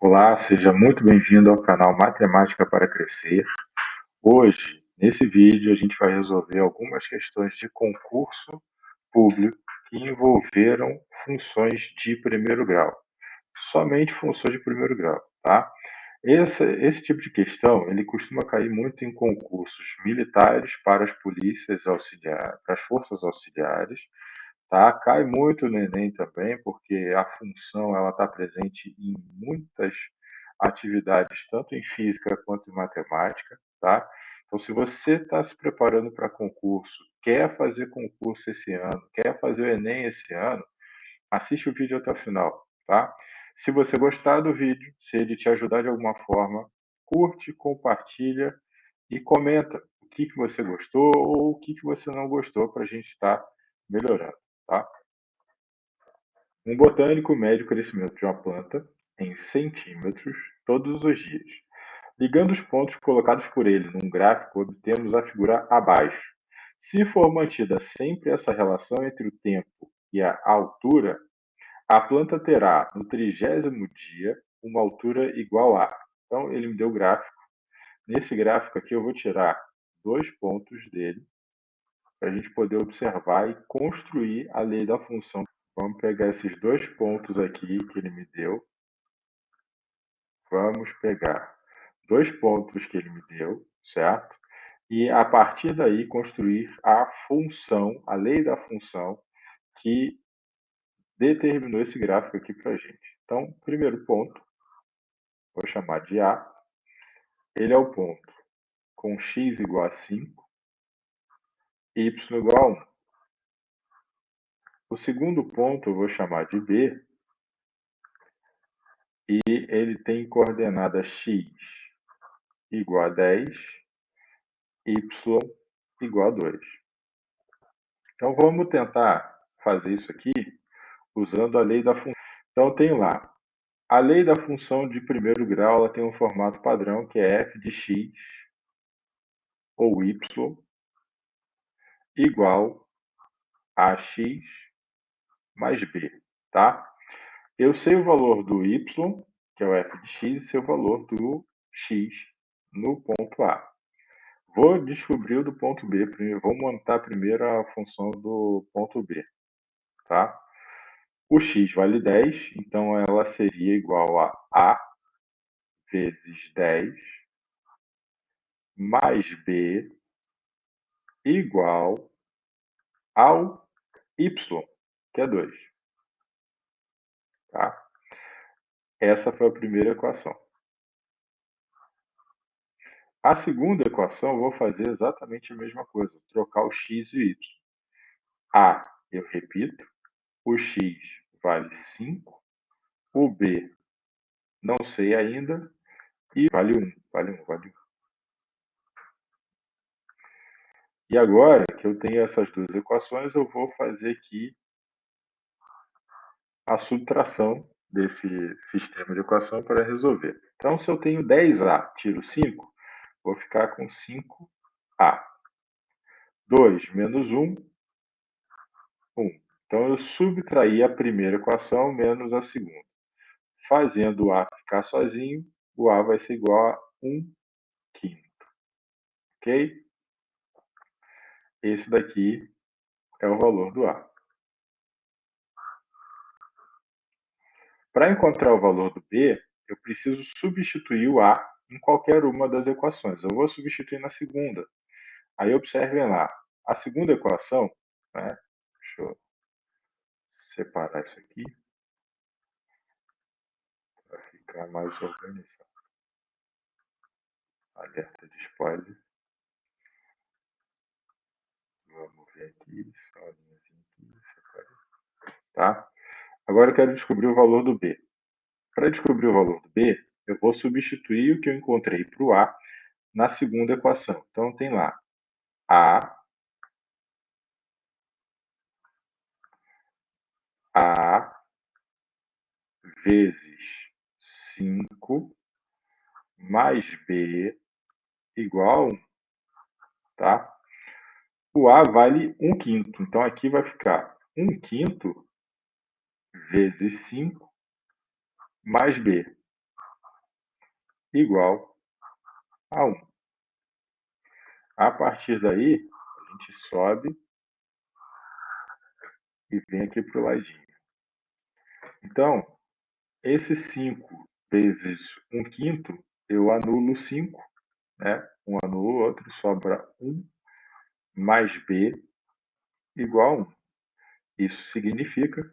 Olá, seja muito bem-vindo ao canal Matemática para Crescer. Hoje, nesse vídeo, a gente vai resolver algumas questões de concurso público que envolveram funções de primeiro grau. Somente funções de primeiro grau, tá? Esse tipo de questão, ele costuma cair muito em concursos militares para as polícias auxiliares, para as forças auxiliares, tá? Cai muito no Enem também, porque a função ela está presente em muitas atividades, tanto em física quanto em matemática, tá? Então, se você está se preparando para concurso, quer fazer concurso esse ano, quer fazer o Enem esse ano, assiste o vídeo até o final, tá? Se você gostar do vídeo, se ele te ajudar de alguma forma, curte, compartilha e comenta o que você gostou ou o que você não gostou para a gente estar melhorando, tá? Um botânico mede o crescimento de uma planta em centímetros todos os dias. Ligando os pontos colocados por ele num gráfico, obtemos a figura abaixo. Se for mantida sempre essa relação entre o tempo e a altura, a planta terá, no 30º dia, uma altura igual a. Então, ele me deu o gráfico. Nesse gráfico aqui, eu vou tirar 2 pontos dele, para a gente poder observar e construir a lei da função. Vamos pegar esses 2 pontos aqui que ele me deu. Vamos pegar 2 pontos que ele me deu, certo? E a partir daí construir a função, a lei da função que determinou esse gráfico aqui para a gente. Então, primeiro ponto, vou chamar de A. Ele é o ponto com x igual a 5, y igual a 1. O segundo ponto eu vou chamar de B, e ele tem coordenada x igual a 10, y igual a 2. Então, vamos tentar fazer isso aqui usando a lei da função. Então, tem lá, a lei da função de primeiro grau ela tem um formato padrão, que é f de x ou y igual a x mais b, tá? Eu sei o valor do y, que é o f de x, e sei o valor do x no ponto A. Vou descobrir o do ponto B primeiro. Vou montar primeiro a função do ponto B, tá? O x vale 10, então ela seria igual a vezes 10 mais b igual ao y, que é 2, tá? Essa foi a primeira equação. A segunda equação, eu vou fazer exatamente a mesma coisa, trocar o x e o y. A, eu repito, o x vale 5, o b não sei ainda, e vale 1, vale 1, vale 1. E agora que eu tenho essas duas equações, eu vou fazer aqui a subtração desse sistema de equação para resolver. Então, se eu tenho 10A, tiro 5, vou ficar com 5A. 2 menos 1, 1. Então, eu subtraí a primeira equação menos a segunda. Fazendo o A ficar sozinho, o A vai ser igual a 1 quinto. Ok? Esse daqui é o valor do A. Para encontrar o valor do B, eu preciso substituir o A em qualquer uma das equações. Eu vou substituir na segunda. Aí observem lá, a segunda equação, né? Deixa eu separar isso aqui para ficar mais organizado. Alerta de spoiler. Vamos ver aqui, só a linhazinha aqui, separei. Tá? Agora eu quero descobrir o valor do B. Para descobrir o valor do B, eu vou substituir o que eu encontrei para o A na segunda equação. Então tem lá A vezes 5 mais B igual a 1, tá? O A vale 1 quinto, então aqui vai ficar 1 quinto vezes 5 mais B. igual a 1. A partir daí, a gente sobe e vem aqui para o ladinho. Então, esse 5 vezes 1/5, eu anulo 5, né? Um anula o outro, sobra 1 mais b igual a 1. Isso significa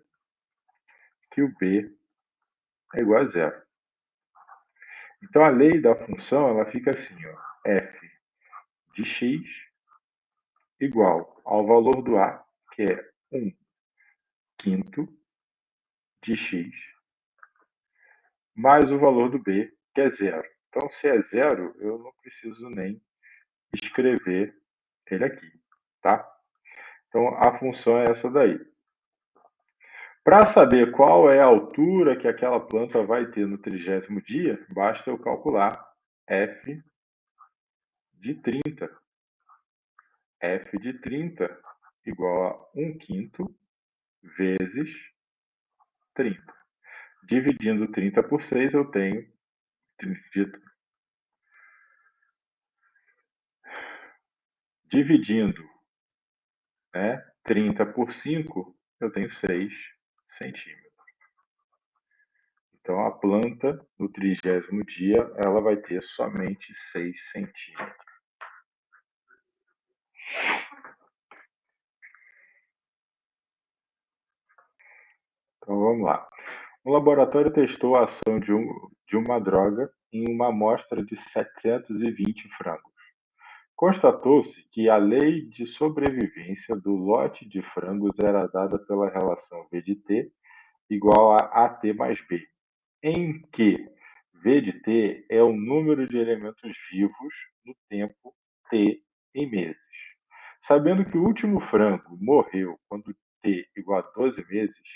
que o b é igual a 0. Então, a lei da função ela fica assim, ó, f de x igual ao valor do a, que é 1/5 de x, mais o valor do b, que é 0. Então, se é 0, eu não preciso nem escrever ele aqui, tá? Então, a função é essa daí. Para saber qual é a altura que aquela planta vai ter no 30º dia, basta eu calcular f de 30. F de 30 igual a 1/5 vezes 30. Dividindo 30 por 6, eu tenho dividindo, né, 30 por 5, eu tenho 6 centímetros. Então, a planta, no 30º dia, ela vai ter somente 6 centímetros. Então, vamos lá. O laboratório testou a ação de uma droga em uma amostra de 720 frangos. Constatou-se que a lei de sobrevivência do lote de frangos era dada pela relação V de T igual a AT mais B, em que V de T é o número de elementos vivos no tempo T em meses. Sabendo que o último frango morreu quando T igual a 12 meses,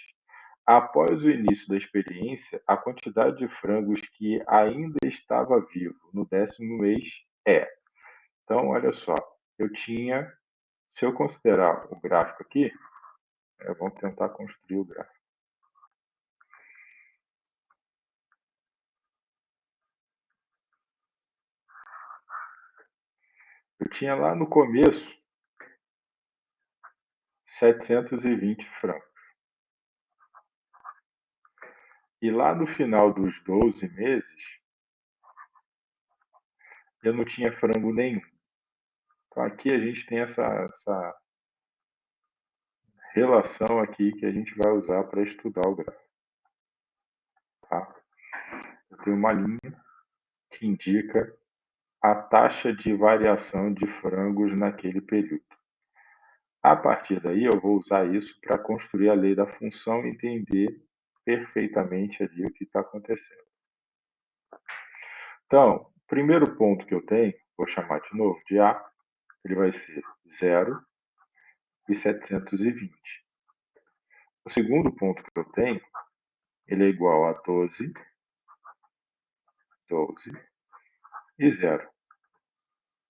após o início da experiência, a quantidade de frangos que ainda estava vivo no 10º mês é. Então, olha só, eu tinha, se eu considerar o gráfico aqui, vamos tentar construir o gráfico. Eu tinha lá no começo 720 frangos. E lá no final dos 12 meses, eu não tinha frango nenhum. Então aqui a gente tem essa relação aqui que a gente vai usar para estudar o gráfico. Tá? Eu tenho uma linha que indica a taxa de variação de frangos naquele período. A partir daí, eu vou usar isso para construir a lei da função e entender perfeitamente ali o que está acontecendo. Então, o primeiro ponto que eu tenho, vou chamar de novo de A, ele vai ser 0 e 720. O segundo ponto que eu tenho, ele é igual a 12 e 0.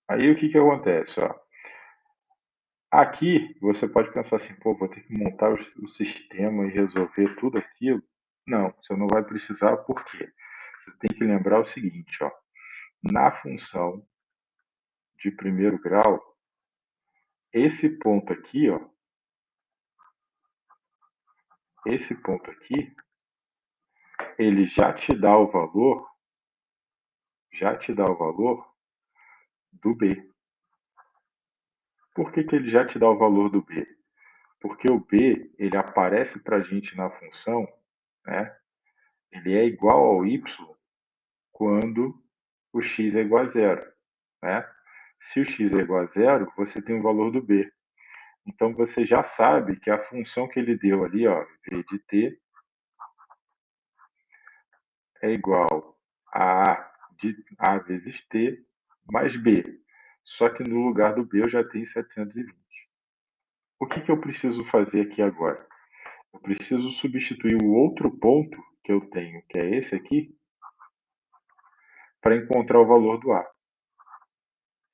Aí o que acontece? Ó? Aqui você pode pensar assim, pô, vou ter que montar o sistema e resolver tudo aquilo. Não, você não vai precisar, por quê? Você tem que lembrar o seguinte, ó. Na função de primeiro grau, esse ponto aqui, ó, esse ponto aqui, ele já te dá o valor do B. Por que ele já te dá o valor do B? Porque o B, ele aparece para a gente na função, né? Ele é igual ao y quando o x é igual a 0, né? Se o x é igual a 0, você tem o valor do B. Então, você já sabe que a função que ele deu ali, ó, v de t, é igual a de A vezes t mais b. Só que no lugar do b eu já tenho 720. O que eu preciso fazer aqui agora? Eu preciso substituir o outro ponto que eu tenho, que é esse aqui, para encontrar o valor do A.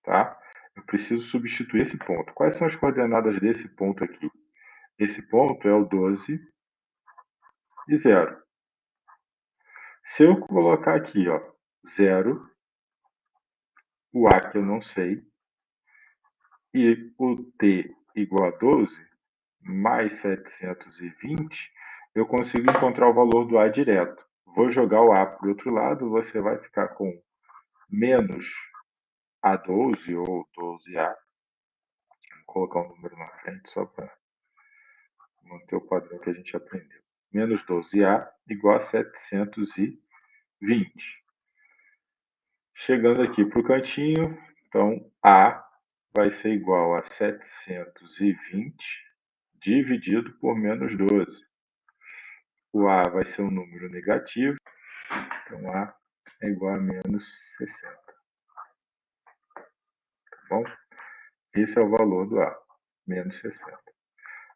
Tá? Eu preciso substituir esse ponto. Quais são as coordenadas desse ponto aqui? Esse ponto é o 12 e 0. Se eu colocar aqui, ó, 0, o A que eu não sei, e o T igual a 12, mais 720, eu consigo encontrar o valor do A direto. Vou jogar o A para o outro lado, você vai ficar com menos A12 ou 12A. Vou colocar um número na frente só para manter o padrão que a gente aprendeu. Menos 12A igual a 720. Chegando aqui para o cantinho, então A vai ser igual a 720 dividido por menos 12. O A vai ser um número negativo, então A é igual a menos 60. Tá bom? Esse é o valor do A, menos 60.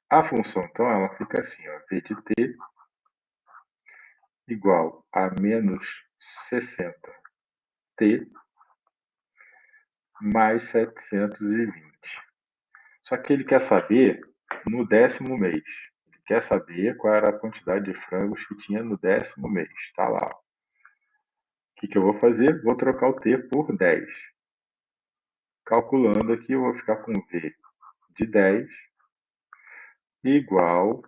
A função, então, ela fica assim, ó, V de T igual a menos 60T mais 720. Só que ele quer saber no 10º mês. Ele quer saber qual era a quantidade de frangos que tinha no 10º mês. Está lá. O que eu vou fazer? Vou trocar o T por 10. Calculando aqui, eu vou ficar com V de 10 igual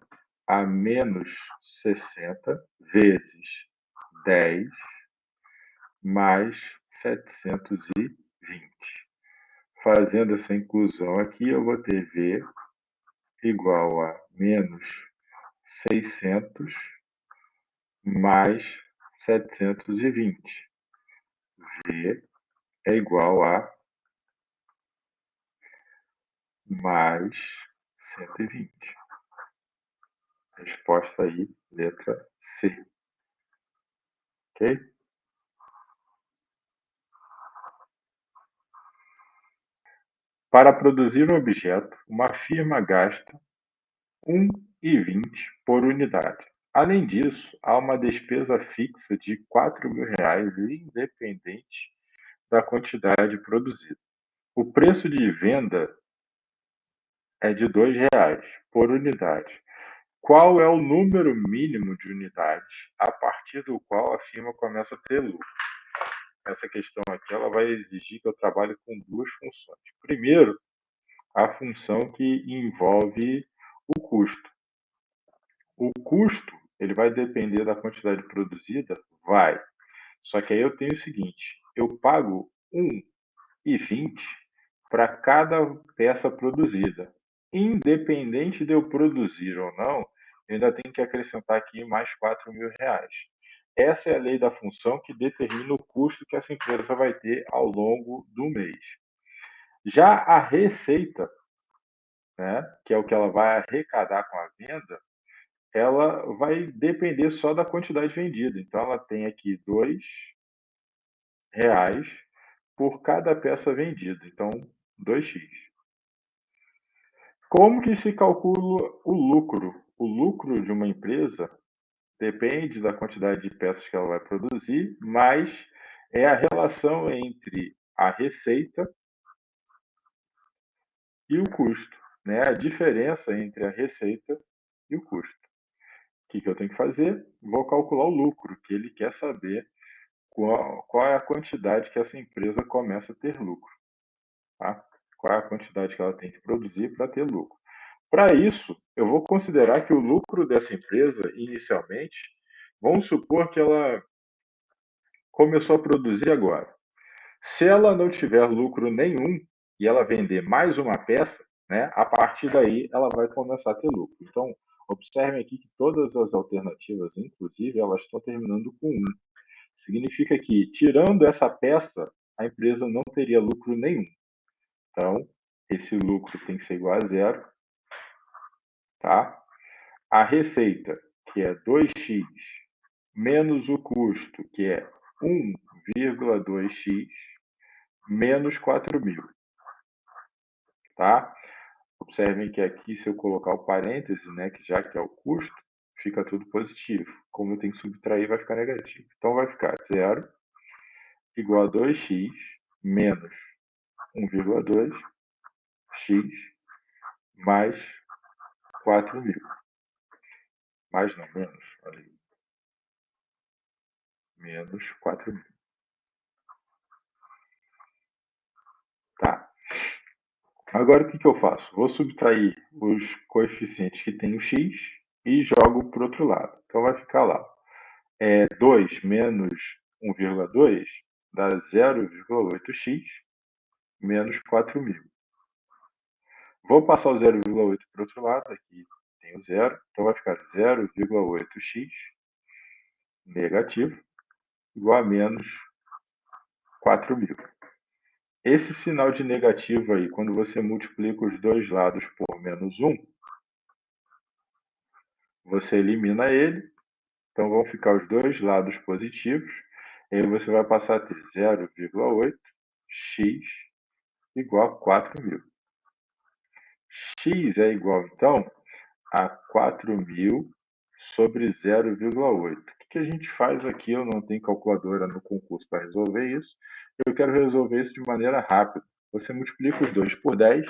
a menos 60 vezes 10 mais 720. Fazendo essa inclusão aqui, eu vou ter V igual a menos 600 mais 720. V é igual a mais 120. Resposta aí, letra C. Ok? Para produzir um objeto, uma firma gasta 1,20 por unidade. Além disso, há uma despesa fixa de R$ 4.000, independente da quantidade produzida. O preço de venda é de R$ 2 por unidade. Qual é o número mínimo de unidades a partir do qual a firma começa a ter lucro? Essa questão aqui ela vai exigir que eu trabalhe com duas funções. Primeiro, a função que envolve o custo. O custo ele vai depender da quantidade produzida? Vai. Só que aí eu tenho o seguinte, eu pago 1,20 para cada peça produzida. Independente de eu produzir ou não, eu ainda tenho que acrescentar aqui mais R$ 4.000. Essa é a lei da função que determina o custo que essa empresa vai ter ao longo do mês. Já a receita, né, que é o que ela vai arrecadar com a venda, ela vai depender só da quantidade vendida. Então, ela tem aqui R$ 2 por cada peça vendida. Então, 2x. Como que se calcula o lucro? O lucro de uma empresa depende da quantidade de peças que ela vai produzir, mas é a relação entre a receita e o custo, né? A diferença entre a receita e o custo. O que eu tenho que fazer? Vou calcular o lucro, que ele quer saber qual é a quantidade que essa empresa começa a ter lucro. Tá? Qual é a quantidade que ela tem que produzir para ter lucro. Para isso, eu vou considerar que o lucro dessa empresa, inicialmente, vamos supor que ela começou a produzir agora. Se ela não tiver lucro nenhum e ela vender mais uma peça, né, a partir daí ela vai começar a ter lucro. Então, observem aqui que todas as alternativas, inclusive, elas estão terminando com 1. Significa que, tirando essa peça, a empresa não teria lucro nenhum. Então, esse lucro tem que ser igual a zero. Tá? A receita, que é 2x, menos o custo, que é 1,2x, menos 4.000. Tá? Observem que aqui, se eu colocar o parêntese, né, que já que é o custo, fica tudo positivo. Como eu tenho que subtrair, vai ficar negativo. Então, vai ficar 0 igual a 2x menos 1,2x mais 4.000. Mais não, menos. Olha aí. Menos 4.000. Agora, o que eu faço? Vou subtrair os coeficientes que tem o x e jogo para o outro lado. Então, vai ficar lá. 2 menos 1,2 dá 0,8x menos 4.000. Vou passar o 0,8 para o outro lado, aqui tem o zero, então vai ficar 0,8x negativo igual a menos 4.000. Esse sinal de negativo aí, quando você multiplica os dois lados por menos 1, você elimina ele, então vão ficar os dois lados positivos, e aí você vai passar a ter 0,8x igual a 4.000. X é igual, então, a 4.000 sobre 0,8. O que a gente faz aqui? Eu não tenho calculadora no concurso para resolver isso. Eu quero resolver isso de maneira rápida. Você multiplica os dois por 10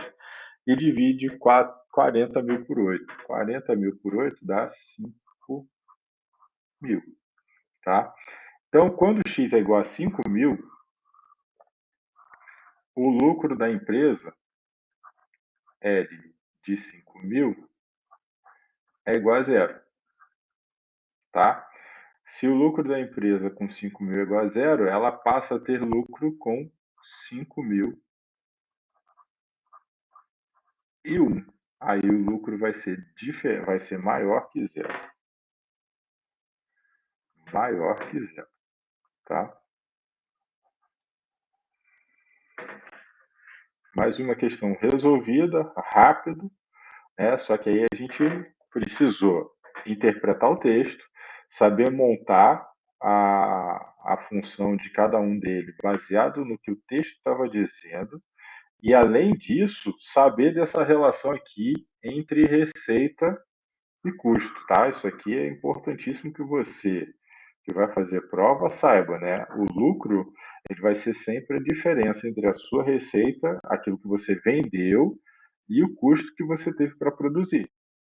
e divide 40.000 por 8. 40.000 por 8 dá 5.000. Tá? Então, quando x é igual a 5.000, o lucro da empresa, L de 5.000, é igual a zero. Tá? Se o lucro da empresa com 5.000 é igual a zero, ela passa a ter lucro com 5.001. Aí o lucro vai ser maior que zero. Maior que zero. Tá? Mais uma questão resolvida, rápido, né? Só que aí a gente precisou interpretar o texto, saber montar a função de cada um deles baseado no que o texto estava dizendo, e, além disso, saber dessa relação aqui entre receita e custo, tá? Isso aqui é importantíssimo que você, que vai fazer prova, saiba, né? O lucro, ele vai ser sempre a diferença entre a sua receita, aquilo que você vendeu, e o custo que você teve para produzir.